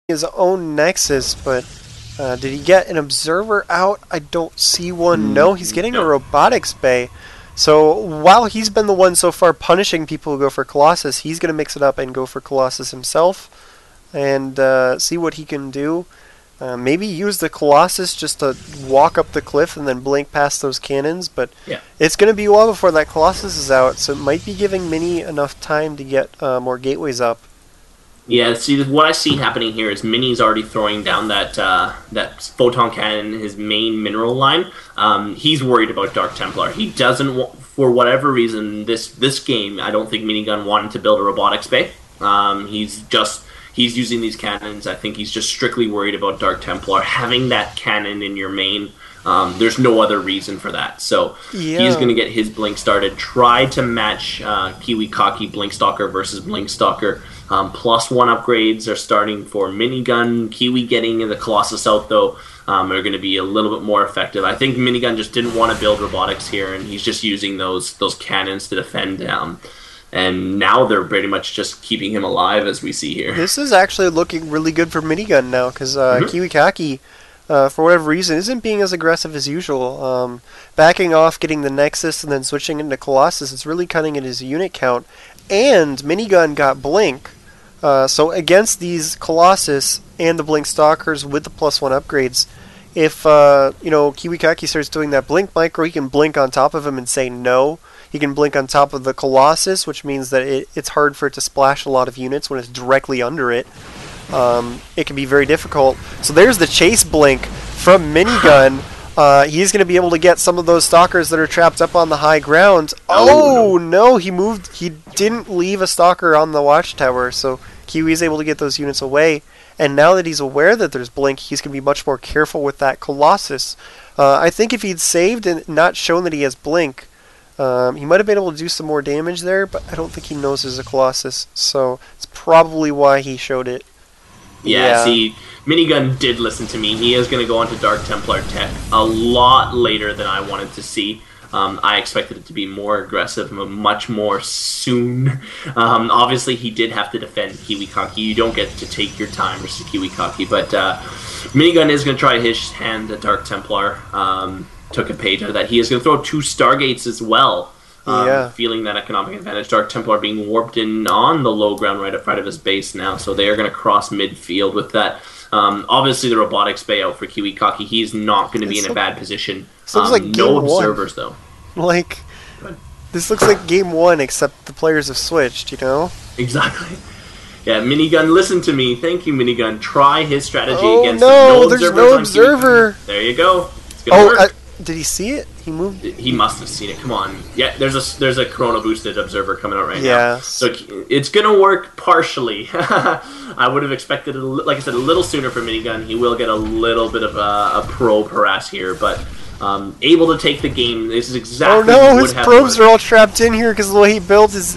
his own Nexus, but did he get an Observer out? I don't see one. No, he's getting a Robotics Bay. So while he's been the one so far punishing people who go for Colossus, he's going to mix it up and go for Colossus himself and see what he can do. Maybe use the Colossus just to walk up the cliff and then blink past those cannons, but it's going to be a while before that Colossus is out, so it might be giving Mini enough time to get more gateways up. Yeah, see, what I see happening here is Mini's already throwing down that photon cannon in his main mineral line. He's worried about Dark Templar. He doesn't want, for whatever reason, this game, I don't think Minigun wanted to build a robotics bay. He's using these cannons. I think he's just strictly worried about Dark Templar. Having that cannon in your main, there's no other reason for that. So he's going to get his Blink started. Try to match Kiwikaki Blinkstalker versus Blinkstalker. +1 upgrades are starting for Minigun. Kiwi getting the Colossus out, though, are going to be a little bit more effective. I think Minigun just didn't want to build robotics here, and he's just using those cannons to defend and now they're pretty much just keeping him alive, as we see here. This is actually looking really good for Minigun now, because Kiwikaki, for whatever reason, isn't being as aggressive as usual. Backing off, getting the Nexus, and then switching into Colossus, it's really cutting at his unit count. And Minigun got Blink, so against these Colossus and the Blink Stalkers with the +1 upgrades, if Kiwikaki starts doing that Blink micro, he can blink on top of him and say no. He can blink on top of the Colossus, which means that it's hard for it to splash a lot of units when it's directly under it. It can be very difficult. So there's the chase blink from Minigun. He's going to be able to get some of those stalkers that are trapped up on the high ground. Oh no, he moved. He didn't leave a stalker on the watchtower, so Kiwi is able to get those units away. And now that he's aware that there's blink, he's going to be much more careful with that Colossus. I think if he'd saved and not shown that he has blink, he might have been able to do some more damage there, but I don't think he knows there's a Colossus, so it's probably why he showed it. Yeah, see, Minigun did listen to me. He is going to go on to Dark Templar tech a lot later than I wanted to see. I expected it to be more aggressive, much more soon. Obviously, he did have to defend Kiwikaki. You don't get to take your time versus Kiwikaki, but Minigun is going to try his hand at Dark Templar. Took a page out of that. He is going to throw 2 Stargates as well, feeling that economic advantage. Dark Templar being warped in on the low ground right up front of his base now, so they are going to cross midfield with that. Obviously, the robotics bay out for Kiwikaki. He's not going to be in a bad position. Looks like no observers, though. Like, this looks like game 1, except the players have switched, you know? Exactly. Yeah, Minigun, listen to me. Thank you, Minigun. Try his strategy against there's no observer. There you go. It's gonna work. Did he see it? He moved. He must have seen it. Come on. Yeah, there's a Corona boosted observer coming out right now. So it's gonna work partially. I would have expected it, like I said, a little sooner for Minigun. He will get a little bit of a probe harass here, but able to take the game. This is exactly. Oh no, his probes are all trapped in here because the way he built his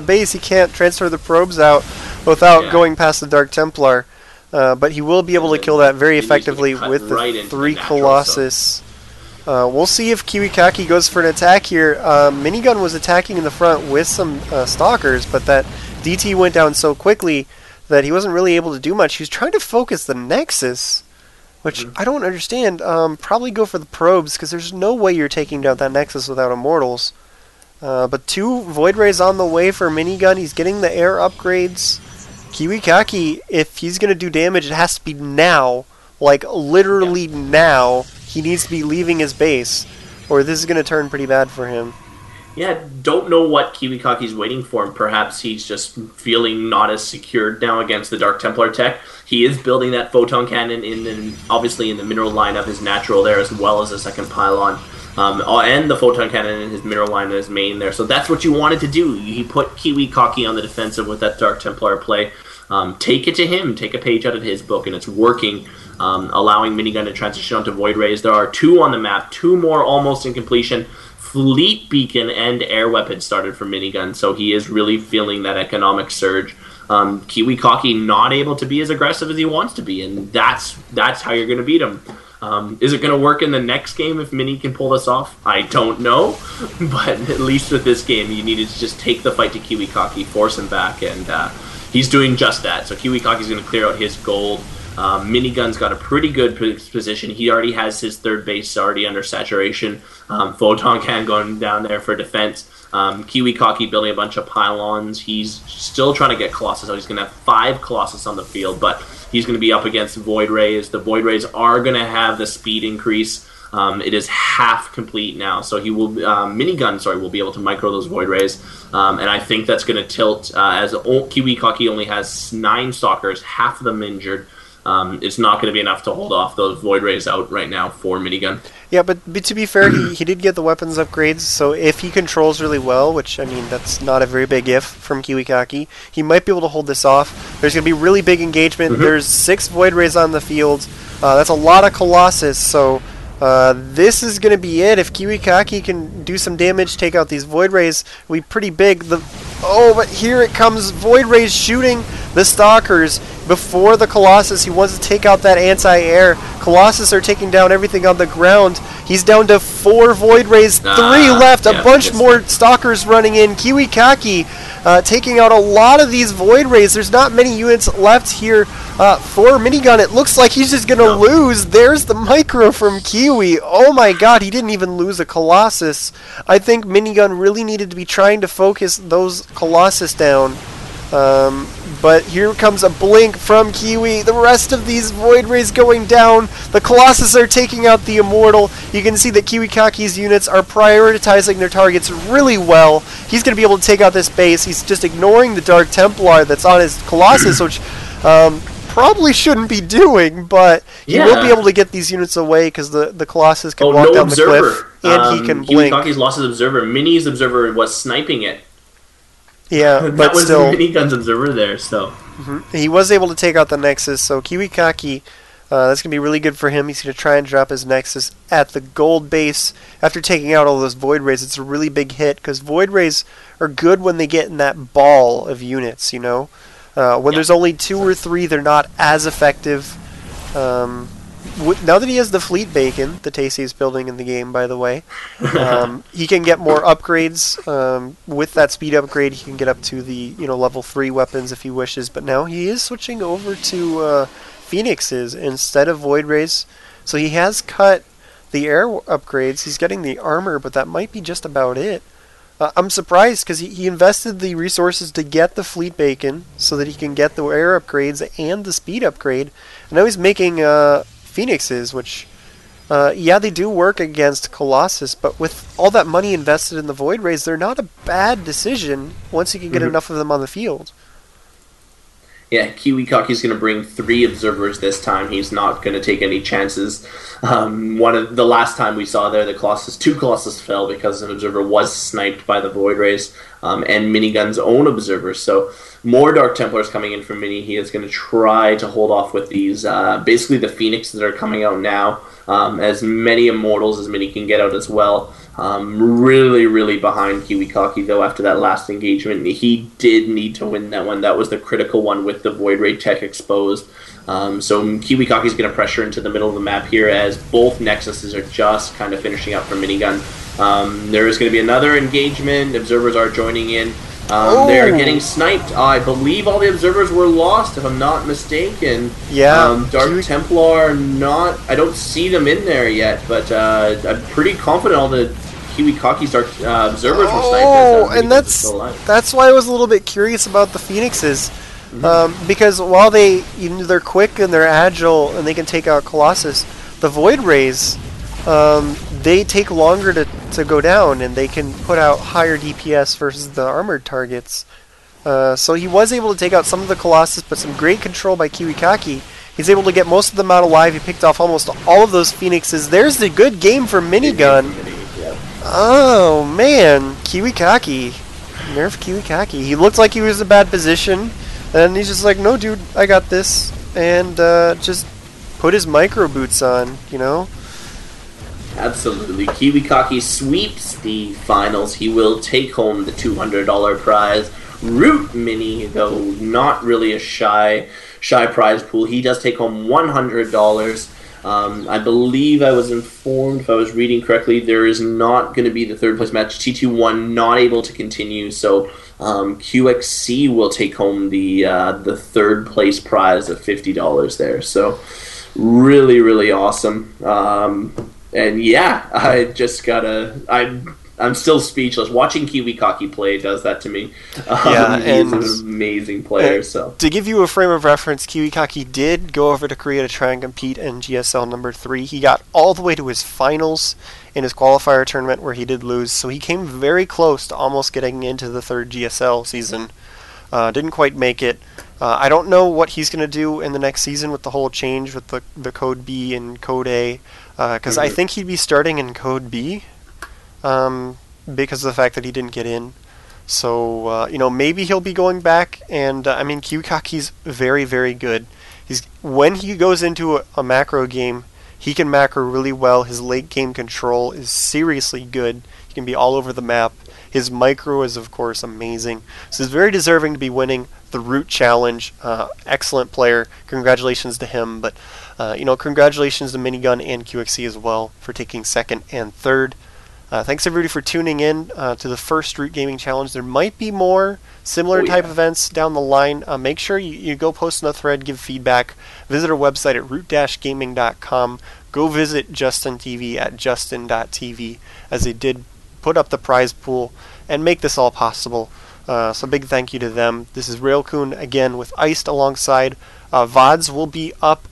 base, he can't transfer the probes out without going past the Dark Templar. But he will be able to kill that very effectively with the 3 Colossus. We'll see if Kiwikaki goes for an attack here. Minigun was attacking in the front with some stalkers, but that DT went down so quickly that he wasn't really able to do much. He was trying to focus the Nexus, which I don't understand. Probably go for the probes, because there's no way you're taking down that Nexus without Immortals. But 2 Void Rays on the way for Minigun. He's getting the air upgrades. Kiwikaki, if he's going to do damage, it has to be now. Like, literally now. He needs to be leaving his base, or this is going to turn pretty bad for him. Yeah, don't know what Kiwikaki's waiting for, and perhaps he's just feeling not as secured now against the Dark Templar tech. He is building that photon cannon obviously in the mineral line of his natural there, as well as a second pylon, and the photon cannon in his mineral line in his main there. So that's what you wanted to do. He put Kiwikaki on the defensive with that Dark Templar play. Take it to him. Take a page out of his book, and it's working. Allowing Minigun to transition onto Void Rays. There are 2 on the map, 2 more almost in completion. Fleet Beacon and Air Weapon started for Minigun, so he is really feeling that economic surge. Kiwikaki not able to be as aggressive as he wants to be, and that's how you're going to beat him. Is it going to work in the next game if Mini can pull this off? I don't know, but at least with this game, you needed to just take the fight to Kiwikaki, force him back, and he's doing just that. So Kiwikaki's going to clear out his gold. Minigun's got a pretty good position. He already has his third base already under saturation. Photon Can going down there for defense. Kiwikaki building a bunch of pylons. He's still trying to get Colossus out. He's going to have 5 Colossus on the field, but he's going to be up against Void Rays. The Void Rays are going to have the speed increase. It is half complete now, so he will Minigun will be able to micro those Void Rays, and I think that's going to tilt as Kiwikaki only has 9 Stalkers, half of them injured. It's not going to be enough to hold off those Void Rays out right now for Minigun. Yeah, but to be fair, he did get the weapons upgrades, so if he controls really well, which, I mean, that's not a very big if from Kiwikaki, he might be able to hold this off. There's going to be really big engagement. There's 6 Void Rays on the field. That's a lot of Colossus, so this is going to be it. If Kiwikaki can do some damage, take out these Void Rays, it'll be pretty big. But here it comes. Void Rays shooting the Stalkers before the Colossus. He wants to take out that anti-air. Colossus are taking down everything on the ground. He's down to 4 Void Rays, 3 left, a bunch more Stalkers running in. Kiwikaki taking out a lot of these Void Rays. There's not many units left here for Minigun. It looks like he's just going to lose. There's the micro from Kiwi. Oh my god, he didn't even lose a Colossus. I think Minigun really needed to be trying to focus those Colossus down. But here comes a blink from Kiwi. The rest of these Void Rays going down. The Colossus are taking out the Immortal. You can see that Kiwikaki's units are prioritizing their targets really well. He's going to be able to take out this base. He's just ignoring the Dark Templar that's on his Colossus, which probably shouldn't be doing, but he will be able to get these units away because the Colossus can walk down the cliff, and he can blink. Kiwikaki's lost his Observer. Mini's Observer was sniping it. Yeah, but that was still, Minigun's Observer there, so. He was able to take out the Nexus, so Kiwikaki, that's going to be really good for him. He's going to try and drop his Nexus at the gold base after taking out all those Void Rays. It's a really big hit, because Void Rays are good when they get in that ball of units, you know? When there's only 2 or 3, they're not as effective. Now that he has the Fleet Bacon, the tastiest building in the game, by the way, he can get more upgrades. With that speed upgrade, he can get up to the level 3 weapons if he wishes. But now he is switching over to Phoenixes instead of Void Rays. So he has cut the air upgrades. He's getting the armor, but that might be just about it. I'm surprised because he invested the resources to get the Fleet Bacon so that he can get the air upgrades and the speed upgrade. And now he's making Phoenixes, which, they do work against Colossus, but with all that money invested in the Void Rays, they're not a bad decision once you can get enough of them on the field. Yeah, Kiwikaki's going to bring 3 Observers this time. He's not going to take any chances. One of the last time we saw there, 2 Colossus fell because an Observer was sniped by the Void Rays, and Minigun's own Observer. So more Dark Templars coming in from Mini. He is going to try to hold off with these, basically the Phoenix that are coming out now. As many Immortals as Mini can get out as well. Really, really behind Kiwikaki, though, after that last engagement. He did need to win that one. That was the critical one with the Void Ray tech exposed. So Kiwikaki's going to pressure into the middle of the map here as both Nexuses are just kind of finishing up for Minigun. There is going to be another engagement. Observers are joining in. They're getting sniped. I believe all the Observers were lost, if I'm not mistaken. Yeah. Dark Templar, I don't see them in there yet, but I'm pretty confident all the Kiwikaki's Dark Observers were sniped. And that's why I was a little bit curious about the Phoenixes. Because while they're quick and they're agile and they can take out Colossus, the Void Rays, they take longer to go down, and they can put out higher DPS versus the armored targets. So he was able to take out some of the Colossus, but some great control by Kiwikaki. He's able to get most of them out alive. He picked off almost all of those Phoenixes. There's the good game for Minigun. Oh, man. Kiwikaki. Nerf Kiwikaki. He looked like he was in a bad position, and he's just like, no, dude, I got this. And just put his micro boots on, Absolutely. Kiwikaki sweeps the finals. He will take home the $200 prize. Root Mini, though not really a shy prize pool, he does take home $100. I believe I was informed, if I was reading correctly, there is not going to be the third place match. T21 not able to continue, so QXC will take home the third place prize of $50 there. So really, really awesome. And yeah, I just gotta. I'm still speechless. Watching Kiwikaki play does that to me. Yeah, He's and an amazing player. So to give you a frame of reference, Kiwikaki did go over to Korea to try and compete in GSL number 3. He got all the way to his finals in his qualifier tournament where he did lose, so he came very close to almost getting into the 3rd GSL season. Didn't quite make it. I don't know what he's going to do in the next season with the whole change with the Code B and Code A, because I think he'd be starting in Code B because of the fact that he didn't get in. So, maybe he'll be going back, and I mean, Kiwikaki's very, very good. When he goes into a macro game, he can macro really well. His late game control is seriously good. He can be all over the map. His micro is, of course, amazing. So he's very deserving to be winning the Root Challenge. Excellent player. Congratulations to him. But, congratulations to Minigun and QXC as well for taking 2nd and 3rd. Thanks everybody for tuning in to the first RootGaming Challenge. There might be more similar type events down the line. Make sure you go post in the thread, give feedback. Visit our website at root-gaming.com. Go visit Justin TV at justin.tv as they did put up the prize pool and make this all possible. So big thank you to them. This is Railcoon again with Iced alongside. VODs will be up